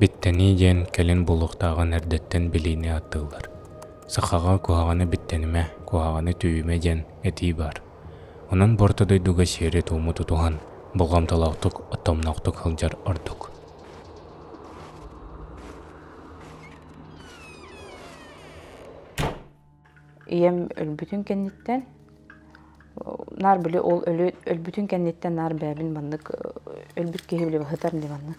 Биттени диэн келин булуктаган эрдеттен билине аттылар. Сахага куаганы биттениме, куаганы түйүме диэн эти бар. Онан борто дойдуга шере тууму тутухан, булгамталактык, оттомнактык хылжар ордук. Ием өлбүтүн кенниттен нар биле ол өлбүтүн кенниттен нар бәбин баннык өлбүт кеһибиле хытар ди баннык.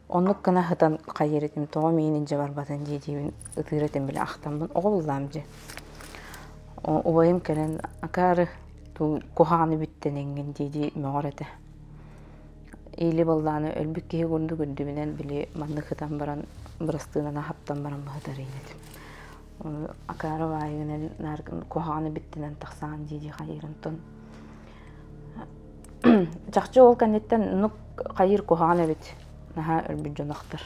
Оннук кына хытан кайыретим тоо менин жабар батын дидибин ытыретим биле ахтамбын оголлам же. Обайым келен акары ту коханы биттененген диди мөгөрете. Или болланы өлбүт кеһи гунду гүндүбүнен биле баннык хытан баран бырастыына хаптан баран бахытар ийнет. Акары вайгынен нар коханы биттенен таксан диди кайырынтын. Жакчы ол канеттен нук кайыр коханы бит наха өлбүт жонактар.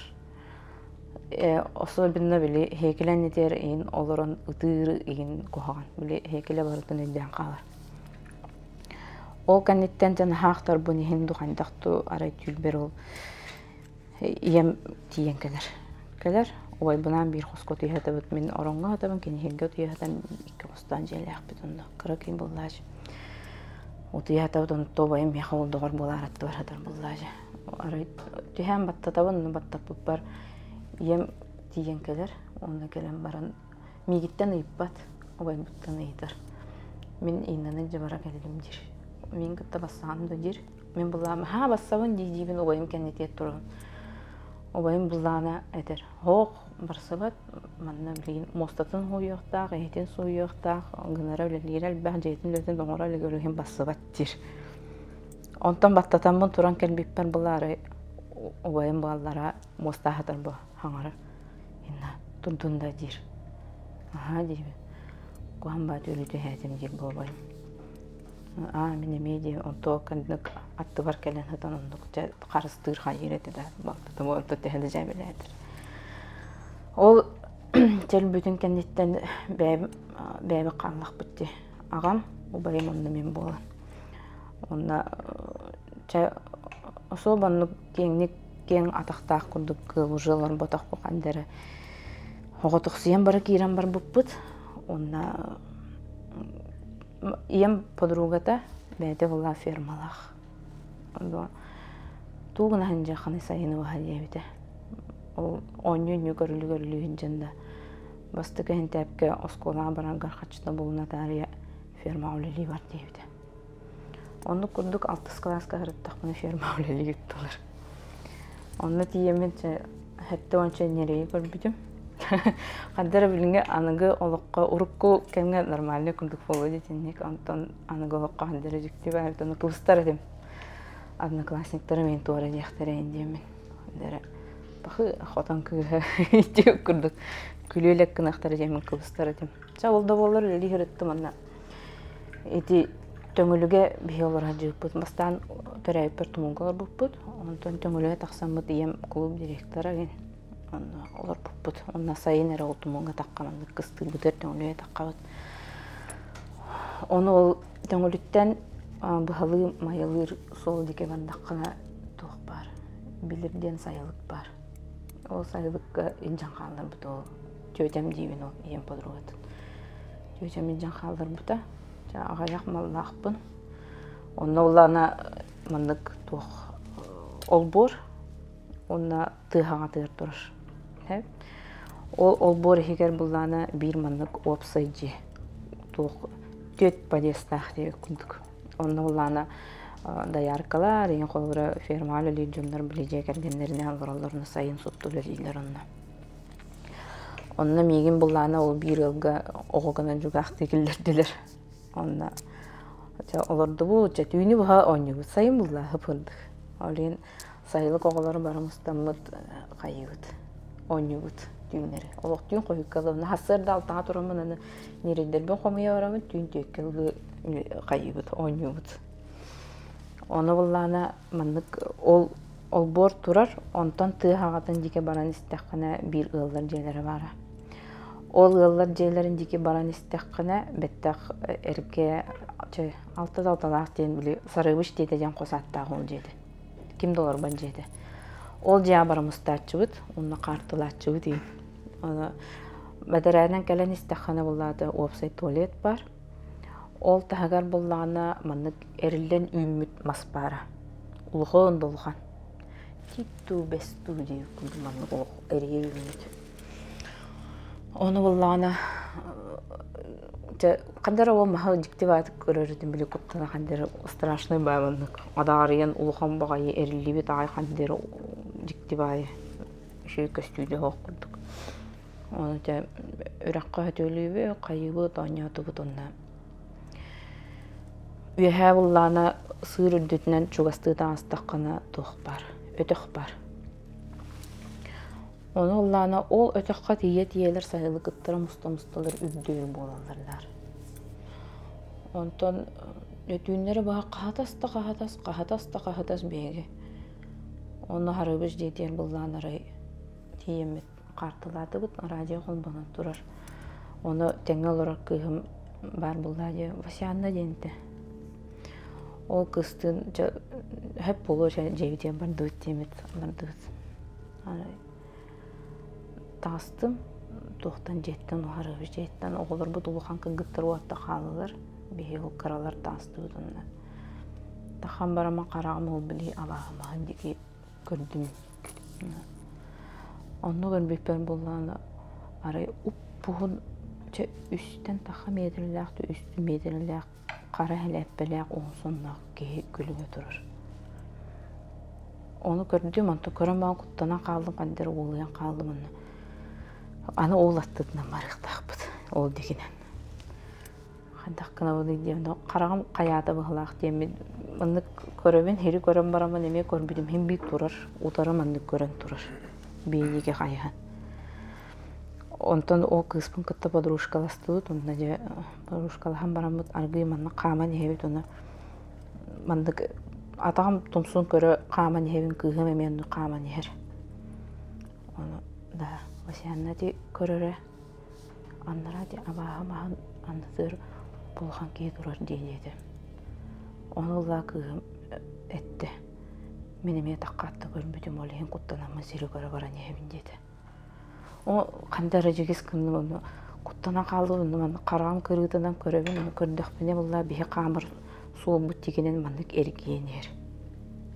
Особенно биле хекеленетер ин олорон ытыры ин кохаган биле хекеле барытын өйдөн калар. Ол канеттен тен хактар буни хинду кандакту арай түлбер ол ием тиен келер. Ой бунан бир хоско тиятабыт мен оронга атабын кенехенге тиятан икки хостан желях битонда кыракин буллаж. Утиятабыт он тобайым яхол догор булар атты барадар буллаж. Арай тиһәм баттатабын баттап бар ем тиен келер. Онда келен баран мигиттен ыйппат. Обай буттан ыйдыр. Мен иннаны жабара келдим дир. Мен кытта бассам да дир. Мен булам ха бассабын дибин обайым кенетет турган. Обайым буллана этер. Хок барсабат манна билин мостатын хуйоктак, этен суйоктак, гынара лелерел баг жетин лөтен доңора легөрөһен бассабат дир. Онтан баттатамын туран келбиппер булары обайым баллара мостахатар бу хаңара. Инна тунтунда дир. Аха диби. Куан бат үлүтө хәтем дир болбайым. Мене медиа онто кандык атты бар келен хатан ондук карыстыр хайрети да бактым онто техеле жабелетир. Ол тел бүтүн кенеттен бәбі канлак битти. Агам обайым онда мен болан. Онда особенно кең атактак курдук кылыжылар ботак бакандары. Оготук сыян бар киран бар буппут. Онда ием подругата бәте була фермалах. Онда тугна ханжа ханы сайыны хадебите. Ол онню көрүлү жанда. Бастыка хентепке оскола барангар хачта булна тария ферма улели бар дебите. Онда курдук 6 класска харыттак мына ферма улели гиттилер. Онда тиемен хетте онча нерей көрбүтүм. Каддар билинге аныгы олокко урукку кемге нормально курдук болу детинник антон аныгы олокко каддар жикти бардын тустар эдим. Одноклассниктары мен туара жактары эндемен. Дара бахы хотан кыга итек курдук. Күлөлек кынактары жемен кыбыстар эдим. Чабылда болор эли хөрөттүм анда. Эти төңөлүгө биолора жыппыт. Бастан төрөйпөр тумуңгар буппут. Онтон төңөлүгө таксаммыт ием клуб директору ген. Олар буппут. Онна сайын эре олтумуңга таккамын. Кысты бүтөр төңөлүгө таккабыт. Оны ол төңөлүттен быхалы майылыр сол дике бандаккана тук бар. Билирден сайылык бар. Ол сайылыкка инжан калдар бут ол. Жөтем дибин ол ием подругат. Жөтем инжан калдар бута. Агаяк маллакпын. Онна улана мандык тук олбор. Онна тыхага тыр туруш. Ол олбор хигер буллана бир мандык опсайжы. Тук төт подестах деп күндүк. Онна улана даяркалар, ен колбура фермалы лиджумдар билеже кергендерине албараларына сайын суттулар дейлер онна. Онна мегин буллана ол бир ылга огогана жугак дегилердилер. Онна олорду бу түйүнү буга оннубут сайын булла хыпырдык. Олен сайылык оголары барымыстаммыт кайыбыт. Оннубут түйүнери. Олок түйүн койуккалы хасырда алтага турамын аны нерендербен комуя барамын түйүн төккелги кайыбыт, оннубут. Оны буллана мандык ол бор турар, онтон тыхагатын дике баран истеккана бир ыллар жерлери бара. Ол ыллар жерлерин дике баран истеккана беттак эрке алталаак дейин били сарыбыш дейде жан косаттагы ол жеди. $2 бан жеди. Ол жа барамыстачыбыт, онна картылачыбыт ий. Бәдәрәнен кәлен истәхана буллады, опсай туалет бар. Ол тағар боллағына маннык әрілден үйміт маспара. Улғын болған. Титту бәсту дейі күнді маннык әріге үйміт. Оны боллағына қандары ол маға жіктеп атып көрерден біле құттына қандары страшный бай маннык. Адарыян улған бағайы әрілі бет ағай қандары жіктеп ай шөй көстүйді хоқ күрдік. Оны үрәққа өтөлі қайыбы таняты бұтынна. Үйәһә боллағына сыр үрдетінен чугастыдан астаққана тоқ бар, өтіқ бар. Оны боллағына ол өтіққа тие-тиелер сайылы қыттыра мұста-мұсталар үрдеуі болаларлар. Онтан өтүйінлері баға қағатас бейге. Оны харыбыш дейтер боллағына рай тиемет қартылады бұд, радио қолбана тұрар. Оны тәңе олар күйім бар боллады, Васянна дейінді. Ол кыстын хөп болу жевден бардыгыт темет бардыгыт. Тастым, тоқтан жеттен, оғарығы жеттен, оғылар бұд ұлыған кыңгыттыр уатта қалылар, бейі ол қаралар тасты бұдынна. Таққан барама қарағым ол білей алағымағын деке көрдім. Оны көрбекпен болғаны арай ұп бұғын үстен тақа медіріліяқты, үсті медіріліяқ, қара әләппеліяқ оңсоннақ кейі күлігі тұрыр. Оны көрдім, онты көрім баған құттана қалдым, қандары олыян қалдым. Аны ол аттыдынан марықтақ бұд, ол дегенен. Қандақ қына бұды деймін, қарағым қаяты бұғылақ деймін. Мұнды көрімін, хері көрім барамын, еме көрбедім, хем бейк тұрыр, ұтары мұнды көрін тұрыр, бейдеге қайған. Онтон ол кыспын кытта подружкаластыбыт, онна же подружкалахан барамыт аргый манна қаман ехебит, оны мандык атағам тумсун көрі қаман ехебин кыгым еменді қаман ехер. Оны да Васянна де көрірі, аннара де абағамағын аннытыр болған кей тұрар дейдеді. Оны ұлла кыгым әтті. Менеме таққатты көрмедім, олейін құттанамы зері көрі баран ехебин деді. О қандары жегіз күнді оны құттана қалды, оны қарағам көргітінен көребін, көрдіқпіне бұлла бейі қамыр суы бұт дегенен мандық әргейін ер.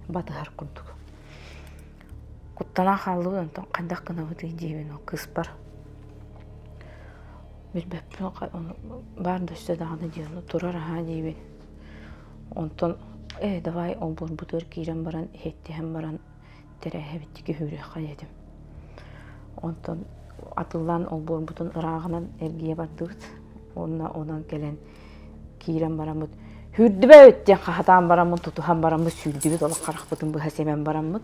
Батығар күндік. Құттана қалды, оны қандақ қына бұты дейбін, ол қыз бар. Білбәппен бар дөсті дағды дейбін, тұрар аға дейбін. Онтан, давай ол бұл бұтыр кейрен баран, хеттеген баран, тәрәхе біттігі хүрі қайедім. Онтан атылдан ол бұл бұтын ұрағынан әргейе бардығыт. Онан келен кейрен барамыд. Хүрді бә өттен қағатан барамыд, тұтуған барамыд, сүлдігіт, олы қарақ бұтын бұға семен барамыд.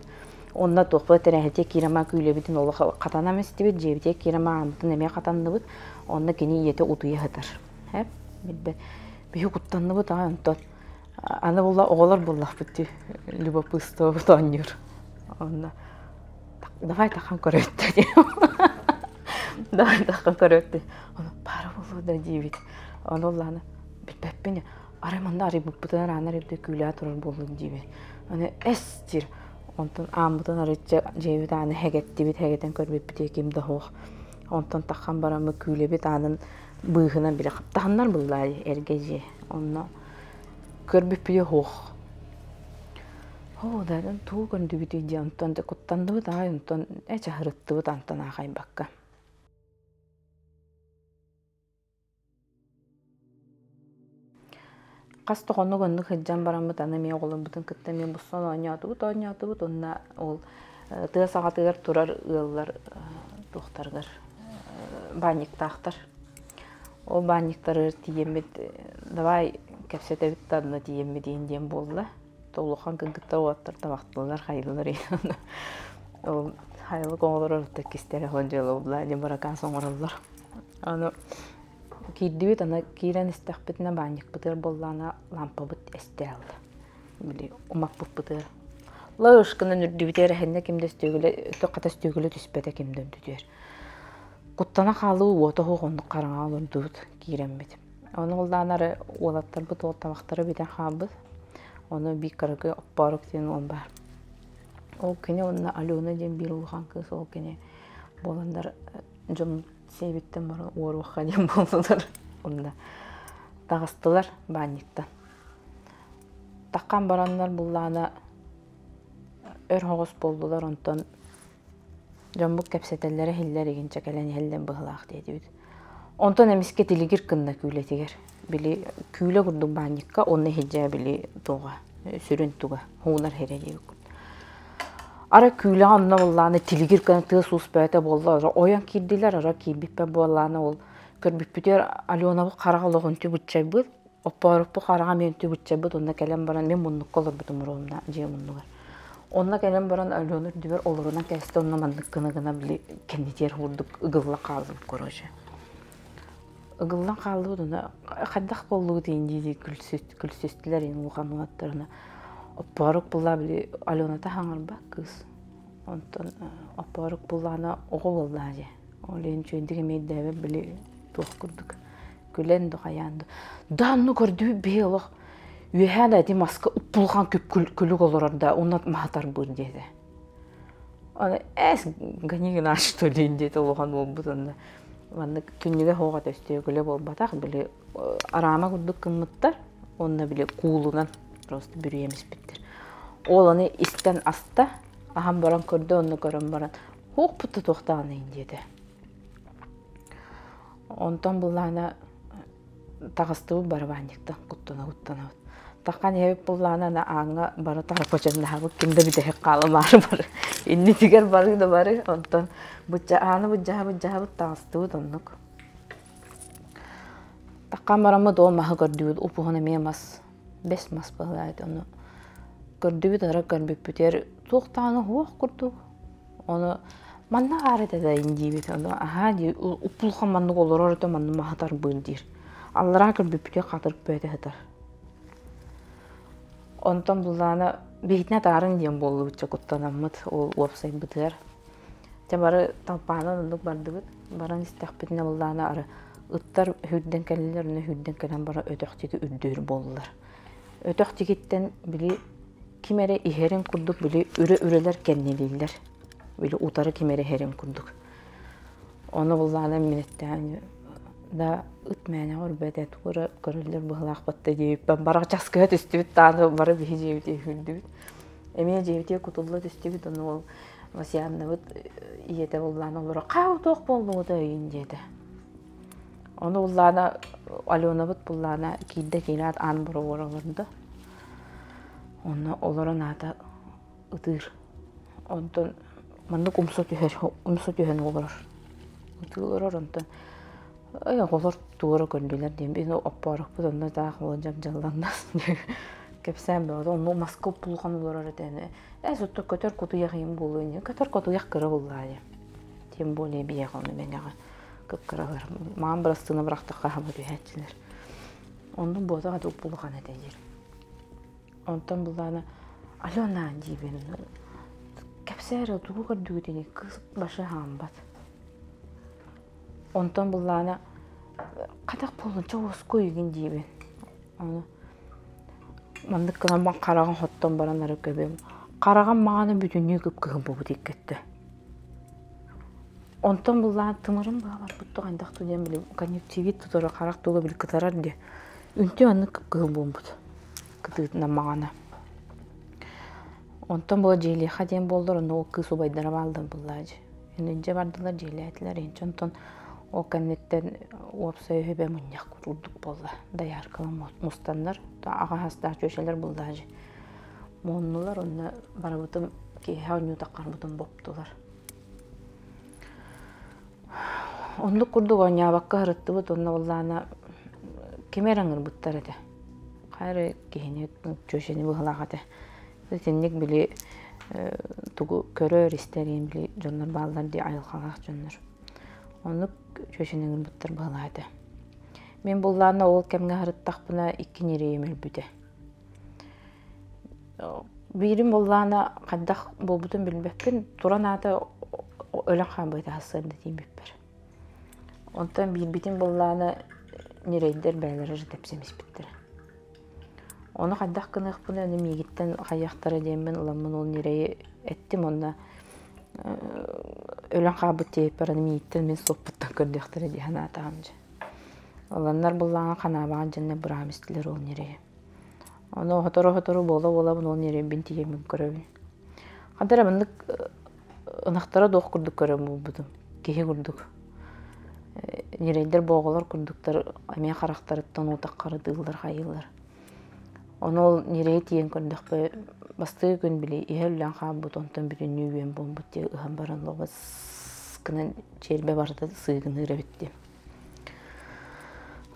Онна тоқпы тәрәхете кейрема көйлі бітін олы қатанам істебет, жебете кейрема амытын әме қатанды бұд. Онна кені еті ұтуя ғытар. Бейі құттанды бұд, онтан. Аны бұлла оғылар бұллақ бұтты, любопытство бұд оныр. Онна. Давай таққан көрөтті дейм. Давай таққан көрөтті. Оны пары болу да дейбет. Оны оланы білбәппені арайманда арай бұппытын араны арайбді күйлі атырыр болу дейбет. Оны әстір. Онтан амбытын арайчы жейбет аны хәгетті бет хәгеттен көрбет біте кемді хоқ. Онтан таққан барамы күйлі бет анын бұйғынан білі қаптағынлар бұллай әргеже. Оны көрбет біте хоқ. О, дадан туу көрінді біті де, онтан құттанды бұд, онтан әчі ғырытты бұд антан ағайын баққа. Қасты қоны көндік хеджан барамыд, аны мен қолын бұтын күтті мен бұстан ойнаты бұд, онна ол тұға сағатығар тұрар ұялар тоқтарғар, баниктақтар. Ол баниктары тиемет, давай кәпсеті бітті адына тиемет дейінден болды. Толуқан кыңгыттар уаттар табақтылар, қайлылар еді. Ол қайлы қоңылар ұрытты кестері қонжылы олда, әлем баракан соңырылар. Кейді бет, кейрен істәқ бітіне баник бұтыр боллана лампа бұт әсте алды. Білі, ұмақ бұт бұтыр. Лағышқынан үрді бітер әхінне кемді өстігілі, өтіқата өстігілі түспәді кемді өндідер. Құттана қалы оты қоғынды қарыңа олырды бұт кейрен бет. Оны олданары олаттар бұт, ол табақтары бетен қабыз. Оны бик кыргы оппарык деген он бар. Ол кене онна Алена ден бир улхан кыз ол кене боландар жон себиттен бар оруха ден болдулар. Онда тагыстылар банниктан. Таккан бараннар буллана өр хогос болдулар онтон жомбук кепсетеллери хиллер игинче келен хеллен быхлаак дейди. Онтон эмиске тилигир кынна күлетигер. Били күле курдук банникка онны хиджа били тога сүрүн туга хуунар хереди. Ара күле анна булланы тилигир кына тыыс успайта боллар. Оян кирдилер ара кибиппе болланы ол көрбүппүтер Алена карагалыгынты бутчайбыт. Оппарыппы карага менти бутчайбыт онна келен баран мен муннук колор бутум ромна же муннугар. Онна келен баран Алена дибер олоруна кесте онна мандык кына били кендитер хурдук ыгылла калып короже. Ыгылла калып онна каддак болду дейинди күлсүстүлөр ин ухануаттарына. Оппарык булла били Алена та хаңырба кыз. Онтон оппарык буллана ого болдажы. Олен чөндүгө мейдебе били тохкурдук. Күлен духаянды. Данну көрдү белок. Үйәһәдә ди маска уппулган күлүк олорда онат махатар бу диде. Аны эс ганигна что динде толган болбутунда. Ванны түннүгө хога төстө күлө болбатак били арама курдук кыммыттар. Онна били куулунан просто бүрүемис биттер. Ол аны истен аста ахам баран көрдө онну көрөн баран. Хук путу токтаганы диде. Онтон булана тагыстыбы барбандыктан куттана. Таккан ебип булана аңа бара тарапачында хабык кинде бите калымар бар. Инни тигер бары да бары. Онтон буджа тагыстыбы тоннук. Таккан барамы до мага көрдүбүт упугуна мемас. Бес мас балайт ону. Көрдүбүт ара көрбүппүтер токтаны хуак курдук. Ону манна арыда да индибит ону. Аха ди упулган манны олорорда манны махатар бөлдир. Аллара көрбүппүтер катырып бөйдө хатар. Онтон булана бейитне тарын дем болду бутча куттанаммыт ол уапсай бытыр. Жабары талпаны ондук бардыбыт. Баран истахпитне булана ары ыттар хүдден келелерне хүдден келен бара өтөктеги үрдөр болдулар. Өтөктегиттен били кимере ихерин курдук били үрелер кеннелилер. Били утары кимере херин курдук. Оны булана минеттен да үтмәне орбете тура көрүлөр быхлак батты деп бара часкы төстүбүт таны бары бижебит хүлдүбүт. Эме жебите кутулла төстүбүт оны ол васияннабыт иете булланы олора кау ток болду да индеди. Оны буллана Аленабыт буллана кийде келат ан бара оралында. Оны олорон ата ытыр. Онтон мандык умсу түһөн олор. Ытылар онтон ая голор туора көндүлөр дем. Бени оппарык бутунда да холжап жалланнас. Кепсем бе onu маска булган олор этене. Эсотто көтөр куту ягым болуйны. Көтөр куту як кыра буллай. Тем более бияганы менега кыпкыралар. Мам брастына бракта кахабы түһәчләр. Онун бозага да булган этелер. Онтон булана Алена дибен. Кепсере тугу көрдүгүтени кыз башы хамбат. Онтон булана кадак болунча оско үйгөн дибен. Аны мандык кына бан караган хоттон баранары көбөм. Караган маганы бүтүнү кып болуп кетти. Онтон булана тымырым бар бутту кандак туден билем конъюнктивит тутора карак туга бил кытарар ди. Үнтө аны кып болбут. Кытытына магана. Онтон бул жели хаден болдор, но кыз убайдара балдым буллажы. Эненже бардылар жели айтылар, энчонтон о каннеттен уапсай хөбе муньяк курдук болла. Даяр кылам мустандар, ага хастар чөшелер буллажы. Моннулар онна барабытым ки хауню таккарбытым боптулар. Онду курдук оня бакка хырыттыбыт, онна буллана кемераңыр буттар эте. Кайры кихине чөшени быхлагате. Сенник били тугу көрөр истерин били жоннор балдар ди айылкалак жоннор. Оны чөшенеңин буттар быхлагате. Мен булларына ол кемге хырыттакпына икки нерейем өлбүте. Бирим булларына каддак болбутун билбекпин, туран аты өлөн кабыйты хасырды деймбиппер. Онтан бирбитин булларына нерейдер бәйлері тепсемес биттер. Оны каддах кынык буна мигиттен хаяктары деммен уламын ол нерее эттим онна өлөн кабыт тейп баран мигиттен мен соппуттан көрдөктөр дихана атамжы. Оланнар буллаңа канабаган жанна бурамистилер ол нерее. Оны хотору бола ол нерее бин тиемин көрөбүн. Кадара мындык ынактара дох курдук көрөм булбудум. Кеһи курдук. Нерейдер боголор курдуктар аме карактарыттан утаккары дылдар хайылар. Оны ол нерей тиен көрдөкпө басты күн били иһеллән хабут онтон бүтүн нүйен бомбут те ыхан баран лобас кынан чербе барды сыйгын иребитти.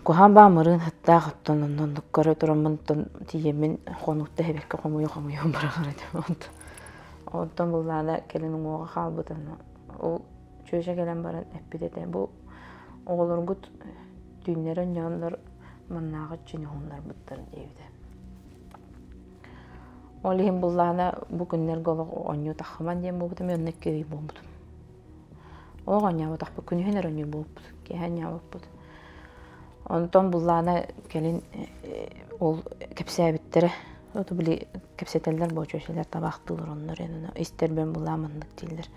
Кохан бамырын хатта хаттан оннон көрө турамын тиемен хонутта хебекке комуй барагар эди. Онтон буллана келенин ого хабутан ол чөшө келен баран эппидете бу оголоргут түннөрөн жандар маннагы чөнөһөннөр буттар дейди. Олихин буллана бу күннер голог оню тахман дем бу бутам өннек кери бомбут. Огоня бу тахпы күнүнөр оню бомбут. Кеханя бомбут. Онтон буллана келин ол кепсәбиттер. Ото били кепсетелдер бу чөшелер табактылар оннор эне истербен булламындык дилдер.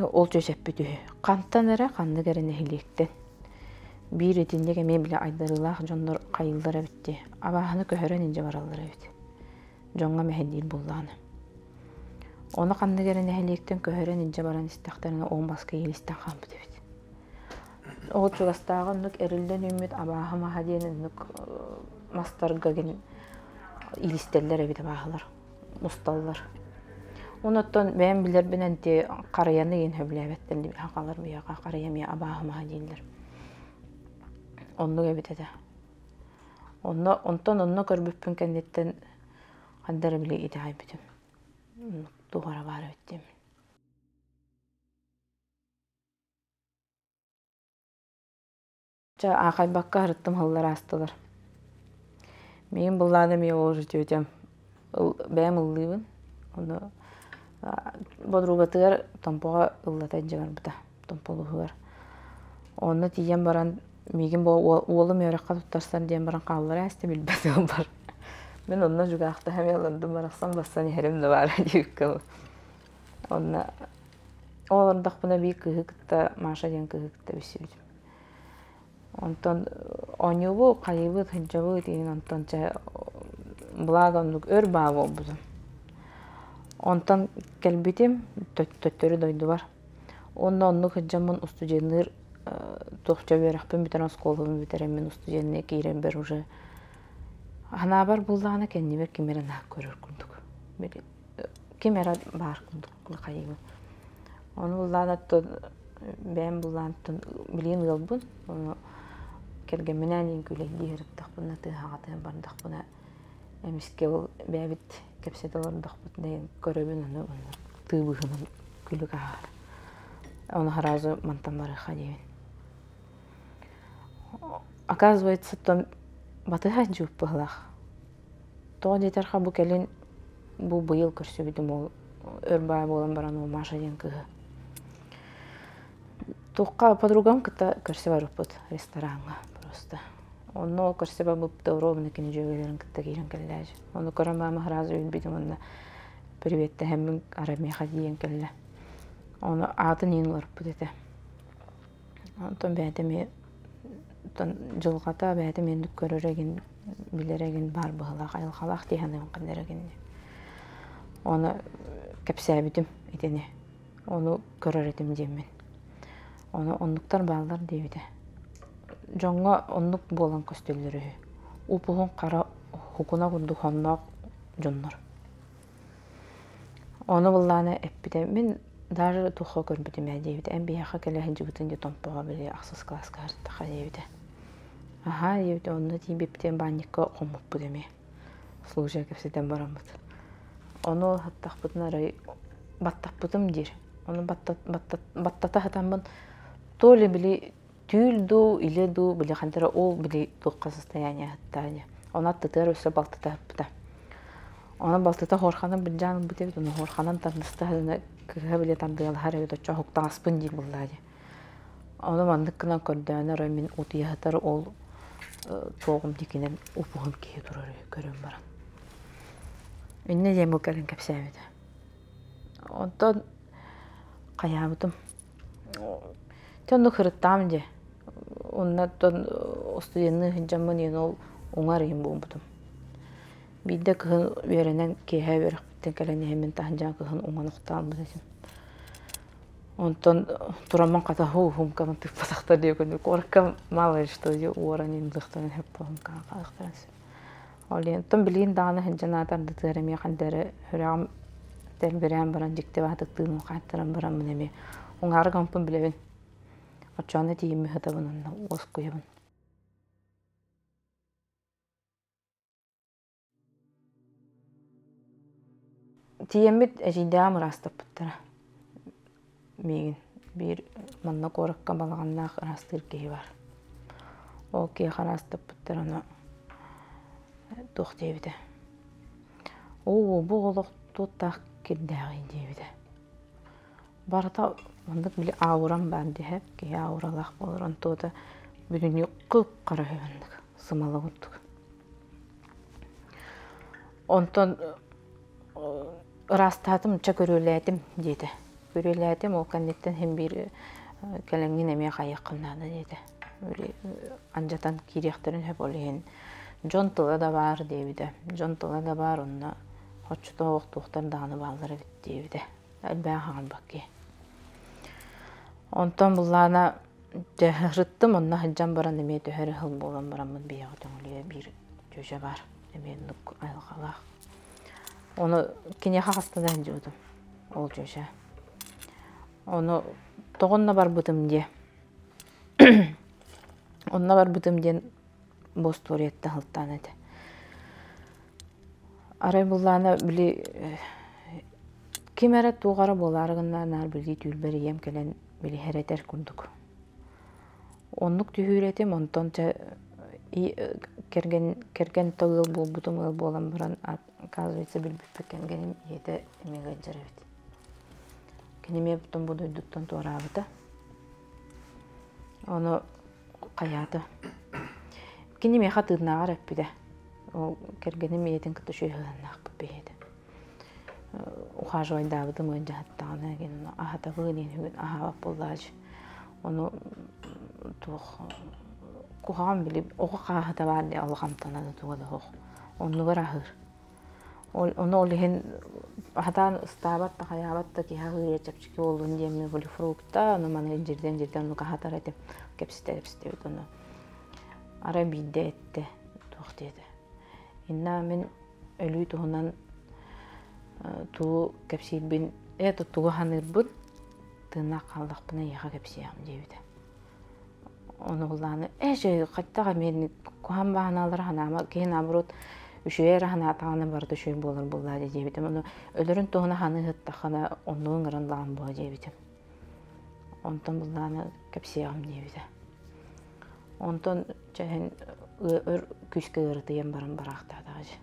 Ол чөшөп бүтү. Кантан эре канды керене хилектен. Бир этиндеге мен биле айдарылах жондор кайылдара битти. Абаханы көһөрөн инже бараллар бит. Жоңга мехедил булланы. Оны канды керене хилектен көһөрөн инже баран истактарына 10 баска елистен камбыт бит. Ол чугастагы нүк эрилден үмүт абахы махадиен нүк мастарга ген илистеллер бит абахлар. Мусталлар. Онотон мен билер бенен те караяны ен хөбләбеттен дип хакалар бияга караями абахы махадиллер. Онну битеде. Онтон көрбүппүн кеннеттен кандары биле идей битим. Тугара бар биттим. Акай бакка арыттым хыллар астылар. Мен булланы ме ожу жөтем. Бәм ыллыбын. Оны бодругатыгар томпога ыллатан жагар бута. Томполугар. Оны тиен баран мигин бо улым өрөккө туттарсан дем баран каллар асты билбесем бар. Мен онна жугакта хемелдим бараксан бассан херем да бар диккел. Онна олордак буна бик кыгыкта маша ден кыгыкта бисибит. Онтон онюбу кайыбы тынчабы деген онтонча благонлук өр баа болбуду. Онтон келбитим төттөрү дойду бар. Онну хыджамын устуденер тохча берахпын битен школаны битерем устуденне кирен бер уже. Ана бар булланы кеннебер кимерен көрөр күндүк. Бери кимера бар күндүк кайыбы. Оны булланы бен буллантын билин ылбын. Оны келген менен күле диреп тахпына тыгатын бардак буна эмиске ол бәбит кепсетелердак бутне көрөбүн аны тыбыгын күлүгө. Оны харазы мантамары хадибин. Оказывается, то батыга жуп быглах. То детер хабу келин бу быйыл көрсөбүдүм ол өрбай болан баран ол маша ден кыгы. Тукка подругам кыта көрсө барыппыт ресторанга просто. Оны көрсө барыппыт ровно кини жөгөлөрүн кыта кирен келлеж. Оны көрөм бама харазы үлбүдүм онда. Привет тәһәммин арами хадиен келле. Оны атын ин барыппыт эте. Онтон бәтеме жылгата бәтем эндик көрөрөгүн билереген бар быгылак айылгалак дегенин кандереген. Оны кепсәбитим этене. Оны көрөрөтүм демен. Оны оннуктар балдар дейди. Жоңга оннук болан көстөллөрү. Упугун кара хукуна гунду хоннок жоннор. Оны булланы эппите мен даже тухо көрбүтүм дейди. Эмбияка келе жигитин де томпога биле аксыз класска артта дейди. Ага, дейди онну тийбиптен банникка комуппу деме. Служа кепсетен барамыт. Оны хаттакпытын арай баттакпытым дир. Оны баттата хатамбын то ли били тюльду или ду били хантера ол били тухка состояние хаттаня. Она тытыр өсө балтата хапта. Она балтата хорханын бир жанын битебит, оны хорханын тарныстаһына кыга биле тандыгал харыгы чохуктаспын дир буллады. Оны мандыккынан көрдөнөр мен утуяхтар ол тоғым дикинен упуғым кие турар көрөн баран. Үнне дем укалын кепсәбеде. Онтон каябытым. Тонну хырыттам же. Онна тон студентны хинжамын ен ол оңар ем болбутум. Бидде кыһын веренен кеһе берек текелен hemen таһанжа кыһын оңануктан быдым. Онтон тураман ката хум камын тип пасакта дегенде коркам мало что же уранин дыхтан хеп пом каактарас. Олен тон билин даны хинжанатар дытереме кандары хөрәм терберәм баран дикте ватыктын каттырам барам менеме. Оңар кампын билебен. Очаны тиеме хатабын оскуябын. Тиемит эжидам растаппыттара. Меген бир манна коракка балганнак растыр кей бар. О кей харастаппыттара аны тохтебиде. О бу олук туттак кирдагы дебиде. Барта мандык биле аурам бар деп, кей ауралак болорон тота бүгүн кып карабандык, сымалы буттук. Онтон растатым чакөрөләтим диде. Көрөләтим ол каннеттен hem bir келеңген эме кайыккынады диде. Анжатан киректерин хеп олен. Жонтыла да бар дебиде. Жонтыла да бар онна хочтоок тухтар даны балдыры бит дебиде. Албай хаган бакки. Онтон буллана жахырттым онна хаджан баран эме төһөр хыл болгон барамын бия төңөлү бир жөжө бар. Эме нук айылгалак. Onu kine hastadan jodum. Ol joşa. Onu toğunna bar bıtım diye. Onna bar bıtım diyen bostoriyette halttan edi. Aray bullana bili kimere tuğara bolargınlar nar bili tülberi yem kelen bili hereter kunduk. Onluk tühüretim ontonca kergen tağıl bol butum ıl bolan baran оказывается билбеппеккен геним ете эмеге жарабит. Кенеме бутун будуйдуктан туарабыта. Оны каята. Кенеме хатыднага раппиде. Ол кергеним етин кытты шөйгөннак бепеде. Ухажойдабытым önce hattана ген ахата гынын хүн аха боллаж. Оны тух кухам билип ого кахата бар ди алгамтана да тугада хох. Onu garahır. Onu olihin hatan istabat da hayabat da ki hahıya çapçıki olduğunu diyemle böyle frukta onu manı cirden onu kahatar etim kepsite onu ara bilde etti tuh dedi. İnna men ölü tuhunan tuğ kepsil bin tuğ hanır bud tırnak kaldık buna yıka kepsiyam diyemde. Onu kullanı kaçta men kuhan bahanalar hanama ki nabrut Üşüyer hana tağına bardı şöy bolur bullar diyebitim. Onu ölürün toğuna hanı hıttaqana onluğun ırınlağın boğa diyebitim. Ondan bullarını kepsiyağım diyebitim. Ondan çəhin küskü ırıtıyım barın baraqtadı ağacı.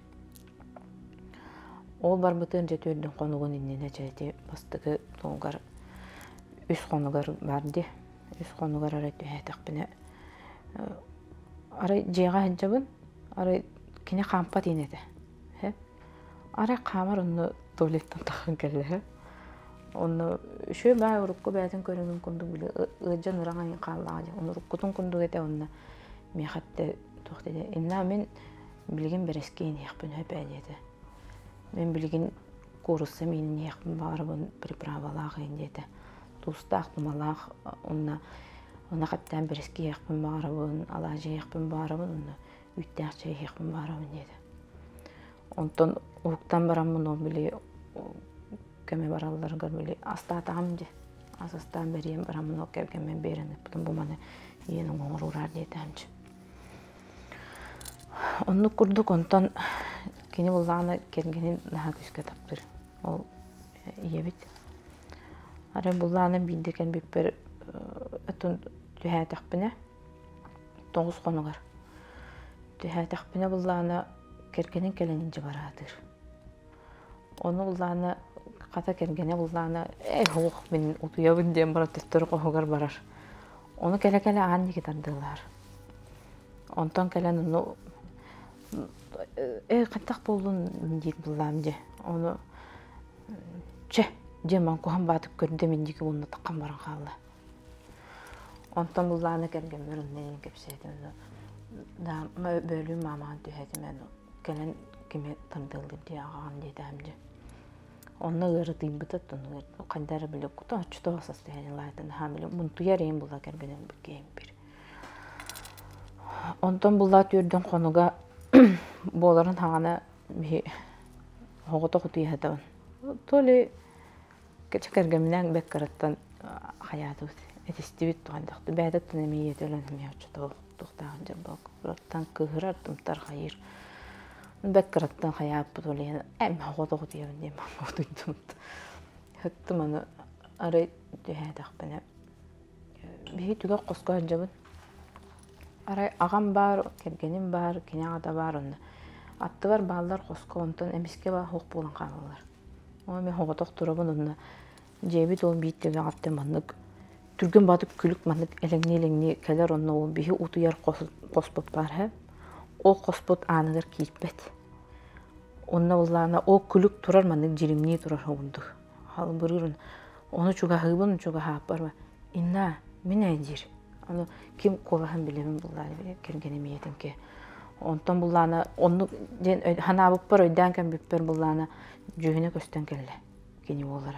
Ol bar bıtın jetörдің qonuğun innene çəydi bastığı toğgar üst qonuğar bardı. Üst qonuğar aray tühətək bine. Aray jeyğa hıncabın, aray kine kampat inedi. Hep. Ara kamar onu tuvaletten takın kelle. Onu şu bay urukku bayatın körünün kundu bile ıcan ırağın kallağı. Onu urukkutun kundu ete onu mihatte tohtede. İnna men bilgin bereskeyin yakpın hep ededi. Men bilgin kurussa minin yakpın bağırabın pripravalağ indedi. Tustaq numalağ ona kaptan bereske yakpın bağırabın, alacı yakpın bağırabın onu. Üttәkçe yakın baramın dedi. Ondan uğuktan baramın o bile keme barallargar bile astatağım de. Asastan beriyem baramın o kevkemen berenip bu bana yeni oğur uğrar dedemci. Onu kurduk ondan kini bullağına kendinin daha küske taptır. O iyi bit. Ara bullağına bildiken bir ötün tühə takbine 9 konugar. Tühə takbine bullağına kergenin kelenince baradır. Onu bullağına kata kergene bullağına hoğuk benim otuyabın diyen bara tüstörü qoğugar barar. Onu kele-kele ağan gitardılar. Онтон келен onu кантак болдун дейт булам же. Onu жеман кухан батып көрдө мен диги онна таккан баран калды. Онтон булланы келгенмер оннен кепсейди. Да бөлүм маман түһәти мен келен кеме тандылды диаган дедамжы. Онна ырытый бытат оны кандары биле кута что состояниялайтын хамиле мунтуяр эм була кергенен бекем бир. Онтон булла түрдөн конуга боларын хагана би хогото кутуяда. Толи кечкергемнен беккараттан хаятыбыз. Этистибит тугандакты бәдәт немиетелен миячто туктаган жабак. Раттан кыгырар тумтар хайыр. Беккараттан хаяп толи эм хогото кутуян дем мактыйдым. Хәтта маны ары дәдәк бене. Би түгә кыска жабын. Арай агам бар, кергеним бар, кинагада бар онда. Аттыгар балдар кыска онтон эмиске ба хок болан калалар. Ой мен хоготок турабын онда. Жебит ол биттеге аттым маннык. Түрген батып күлүк маннык элеңне келер онна ол бихи утуяр коспот бар ха. Ол коспот аныгар кийиппет. Онна уллана о күлүк турар маннык жиримни турар хондук. Хал бурурун. Оны чуга хыбын чуга хапар. Инна мене жир. Аны ким колахан билебин буллары кергенем етинке. Онтон булланы онну ден ханабып бар өйдан кем биппер булланы жүйүнө көстөн келди. Кени болары.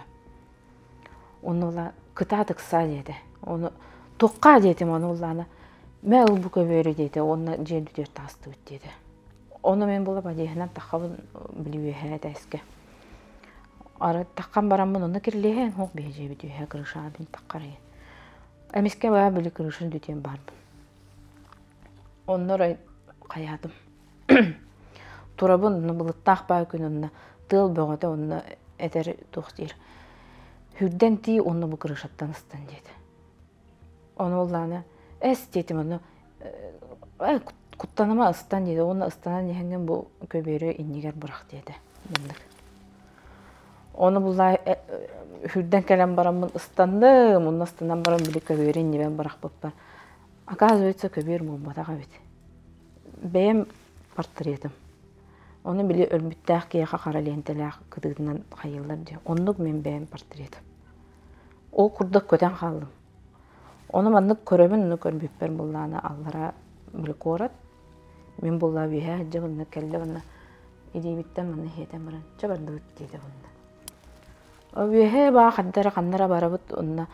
Онула кытатык са деди. Оны токка дедим оны булланы. Мен бу көбөрү деди. Онна жендүтөр тасты деди. Оны мен була бадыхынан такабын билиби хәдәске. Ара таккан барамын оны кирлеген хок беже битү һә кырышабын таккары. Эмиске бая били кырышын дүтен барбын. Оннора каядым. Турабын булыттак бай күнүнө тыл бөгөтө онна этер тухтир. Хүрден ти онны бу кырышаттан ыстан деди. Оны улланы эс дедим оны куттаныма ыстан деди. Оны ыстанан дегенген бу көбөрү иннигер бурак деди. Оны булай хүрден келен барамын ыстанды, мунна ыстандан барам били көбөрү иннибен бурак боппар. Оказывается, көбөр мумбатага бит. Бем портретим. Оны били өлмүттәк кияка кара лентеләк кыдыгынан хайыллар ди. Оннук мен бем портретим. Ол курдак көтен калдым. Оны маннык көрөбүн, уну көрбүппер булланы аллара били корат. Мен булла бия жабынна келди бана. Идибиттен маны хетен баран чабарды диде бунда. Обие ба хаддара каннара барабыт онна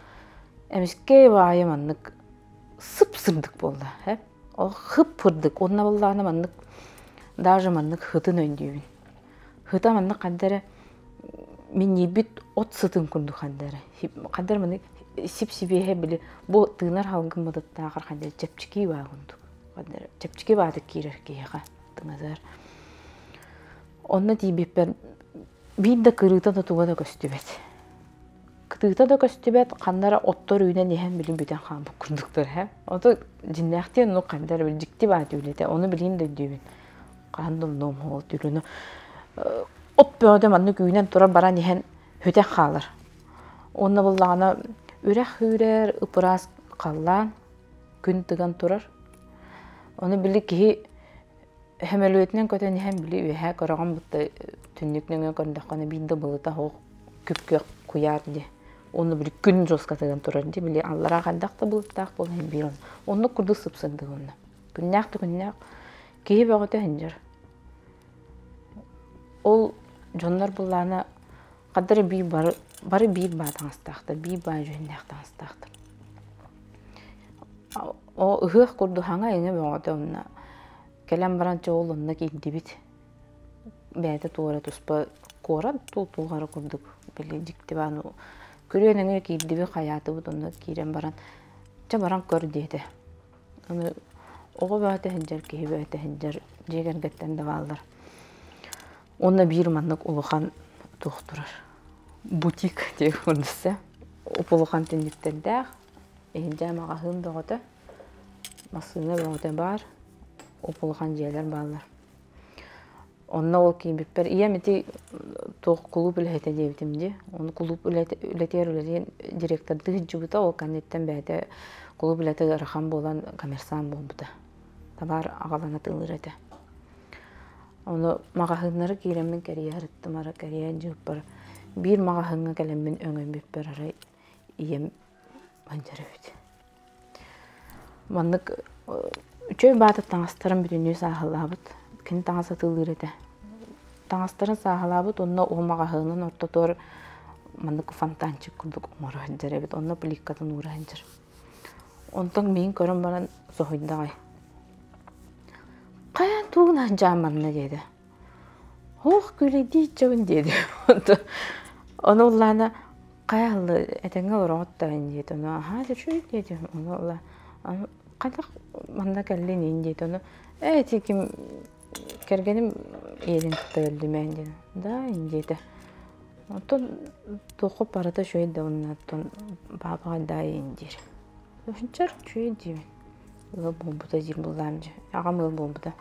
эмиске баайы маннык сып-сырдык болду, хэ? О хып-пырдык, онна булланы маннык даже маннык хытын өндүбүн. Хыта маннык каддара мен ебит от сытын күндү каддара. Каддара маннык сип-сибие били бу тыынар халгын мыдыттагыр каддара чепчики ба күндү. Каддара чепчики бады кирер кийга тыңазар. Онна тийбеппер бидде кырыта да туга да көстүбет. Кытыта да көстүбет, кандара оттор үйнен ehen билин бүтен хан бу күндүктөр, хэ? Ото жиннахтен ну кандара бил жикти бат үлете, оны билин да дүйбүн. Кандым ном хол түрүнө. От бөөдө манны үйнен турар баран ehen хөтен халар. Онна буллагана үрэх хүрер, ыпырас каллан күн тыган турар. Оны били ки хемелөтнен көтөн ehen били үһэ корогон бутта түннүкнөңө көрдөкканы бинде булыта хок күпкө куяр ди. Оны били күн жоскатыган турар ди, били аллара кандакта булыттак болон бирон. Оны курду сыпсынды онна. Күннак кии бөгөтө хенжер. Ол жоннор булланы кадыр би бары би батаңстакты, би бай жөннактаңстакты. О ыгых курду хаңа эне бөгөтө онна. Келем баранча ол онна кийдибит. Бәді туғара тұспа қора тұлғары күрдік білі диктибану. Көреніңе кейдібі қаяты бұд, оны кейрен баран. Жа баран көр дейді. Оғы бәті хінжер, кейі бәті хінжер, жеген кеттен де балдар. Оны бір маннық ұлыған тұқтырыр. Бутик дейі күндісі. Ұлыған тіндіктерді. Ехінжа маға хым доғыты. Масыны доғыты бар. Ұлыған жерлер балдар. Онна ол кейін біппер. Ия мети тоқ клуб үләйті дейбітімде. Оны клуб үләтер директорды жүбіта ол кәнеттен бәді клуб үләті рахам болан коммерсан болбыда. табар агалана тылыр эте. Оны магахыннары киреммен кәрия хырыттымара кәрия жыппар. Бир магахынга келеммен өңөн биппер арай ием манжарыбыт. Маннык үчөй баатып таңастарын бүтүнүү саахалаабыт. Кин таңаса тылыр эте. Таңастарын саахалаабыт, онна о магахынын ортотор маннык фонтанчик курдук умара ханжарыбыт. Онна пликкатын ура ханжар. Онтон мен көрөн баран сохойдагай. Каян тугунан жаманна деді. Ох, күлі дейчігін деді. Оны оланы қаялы әтіңе ұрағыттайын деді. Оны аға жүршөйік деді. Оны ола қадақ манда кәлінен деді. Оны әйті кім кәргенім ерін тұтта өлдімән деді. Да, деді. Онтон тоқып барыда шөйді. Оны бабаға дайын деді. Өшінчар шөйді деймін. Ыл бомбуда жир булламжы. Агам ыл бомбуда.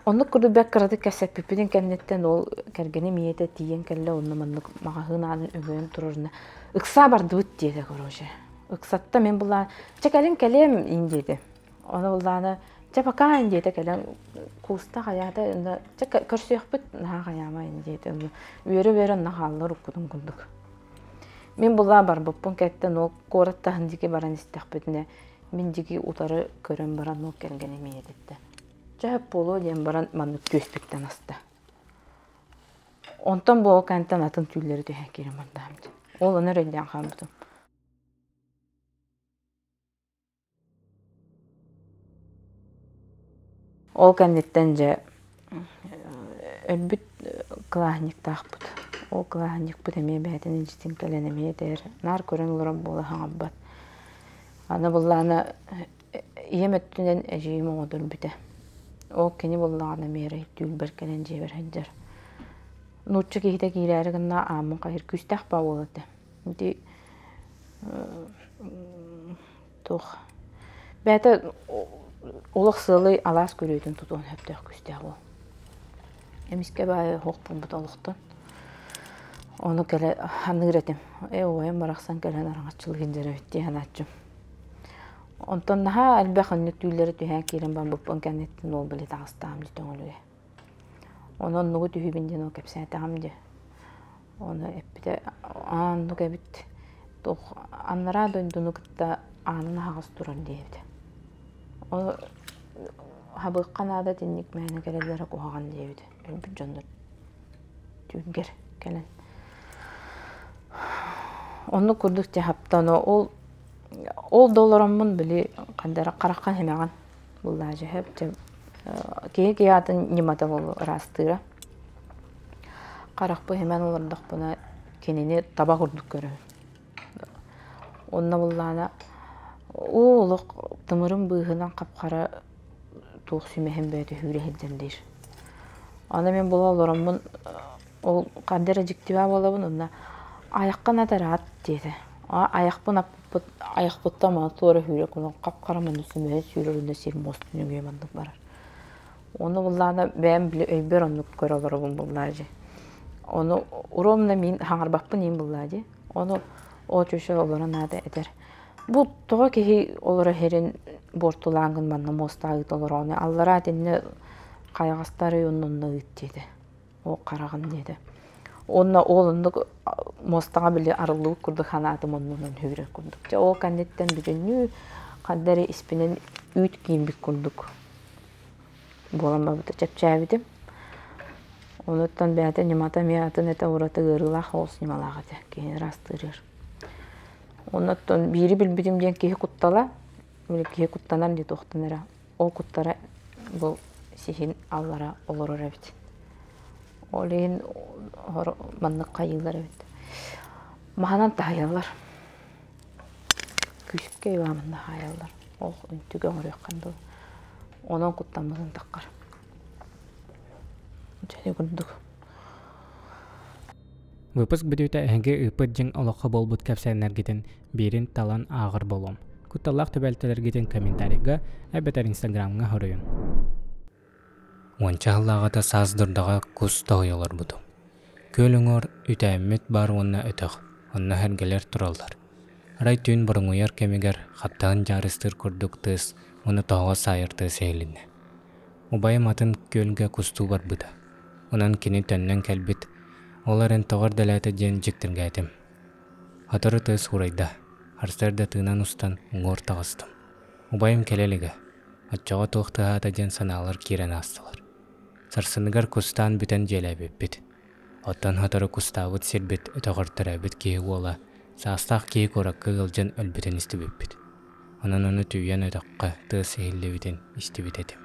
Онны курду бәк кырады кәсәп пипиден кәннеттен ол кәргене миете тиен кәлле онны маннык магахын анын өгөн турурна. Ыкса барды бут диде короже. Ыксатта мен була чекелин келем индеди. Оны буланы чапака индеди келем куста хаята чек көрсөйөкпүт на хаяма индеди. Үйөрө нахаллар укудун кулдук. Мен була бар буппун кәттен ол кораттан дике баран истәкпетне. Мен диги утары көрөн баран ол келгене миедетте. Жап болу дем баран манны көспектен асты. Онтон боо кантан атын түйлері төһә керем мандамды. Ол оны рөйден хамдым. Ол кандеттен же өлбүт клаһник тахпыт. Ол клаһник бут эме бәтен житин каленеме дер. Нар көрөн лором болу хаңабат. Аны булланы иеметтен әҗиме одыр бите. Ол кени булланы мере түл беркенен жебер хәҗәр. Нутчы кихите киләре гына амын кайыр күстәх ба булды. Ди тох. Бәтә олық сылы алас көрөйтін тұтуын хөптөк күстәк ол. Эмискә бай хоқ бумбут олықтан. Оны кәлі ханы үретім. Ойын барақсан кәлін араңатчылығын жәрі өтті ханатчым. Онтан наға әлбәқ үннік түйілері түйән керін бан бұппын кәнеттін ол білі тағыстағым жетің олуе. Оны оннығы түйібінден о кәпсәне тағым де. Оны әппіде анны кәбіт. Аннара дойдуны күтті анын ағыз тұрын дейбді. Оны хабыққан ада денник мәйіні кәлелері қоғаған дейбді. Әлбіт жондар түйінгер кәлін. Оны күрдік те хаптаны ол долларамын білі қандары қараққан хемеған. Бұлда жəhәп кей атын немата бол растыра. Қарақпы хемен олардық бұна кенені таба күрдік көрі. Онна бұллана олық тымырын бұғынан қапқара туық сүймеген бәйті хүрі хеддендер. Ана мен бұл оларамын ол қандары жіктіва болабын, онна аяққан атары ат деді. Аяқпытта ма туары хүрі күні қапқара мұнысы мәйт сүйрірінде сер мостын өңе мандық барар. Оны бұллана бәйім білі өйбер онны көр оларабын бұллар. Оны ұромна мен хаңарбақпын ең бұллар. Оны о чөші оларын ады әдер. Бұл тұға кехи олары херін бортулаңын манна моста ағыт олар оны. Аллара әдені қайғастары онынны ұйт деді. О қарағын деді. Онна олындық мостаға білі арылығы күрді қанатым онынан хөвірі күрдік. О кәндеттен бүгінні қаддары іспінен үйт кейінбік күрдік. Болан бабыты чәпчәбідім. Онуттан бәді немата меятын әті ұраты ғырылақ олс немалағады. Кейін растырыр. Онуттан бири білбідімден кейі құттала. Кейі құттанар дейді оқтаныра. Ол құттара бұл сихин аллара олар өрәбіді. Олейін маннық қайылар өбіді. Мағанан тағайалар. Күшікке үйамында қайалар. Ол үнтіге орық қанды. Онын құттанмызын таққар. Және күндік. Выпуск бүдеуті әңге үпіт жың олыққа болбут кәпсәнергетін берін талан ағыр болом. Күтталақ төбәлтелергетін комментарийға әбетер инстаграмға хорыйын. Уанчаһыллағата саздырдаға кус тоғыялар бұды. Көліңор үтәймет бар онна өтіғ, онна әргелер тұралдар. Рай түйін бұрыңуяр кемегер қаттағын жарыстыр күрдік тыз, Оны тоҕо сайырты сейлинне. Убайым атын көлгө кустуу барбыта. Онан кини төннөн кэлбит. Оларын тоҕор дэлээте диэн дьиктиргээтим. Хатору тыыс урайда. Харстарда тыынан устан уҥуор таҕыстым. Убайым келелиге. Отчоҕо туохтыһаата диэн санаалар киирэн аастылар. Сарсыныгар кустаан бүтэн дьиэлээбиппит. Оттон хатору кустаабыт сирбит өтөҕөртөрөөбүт киһи уола саастаах киһи куракка ылдьан өлбүтэн истибиппит. Онон ону түйэн өтөкка тыыс иһиллибитин истибит этим.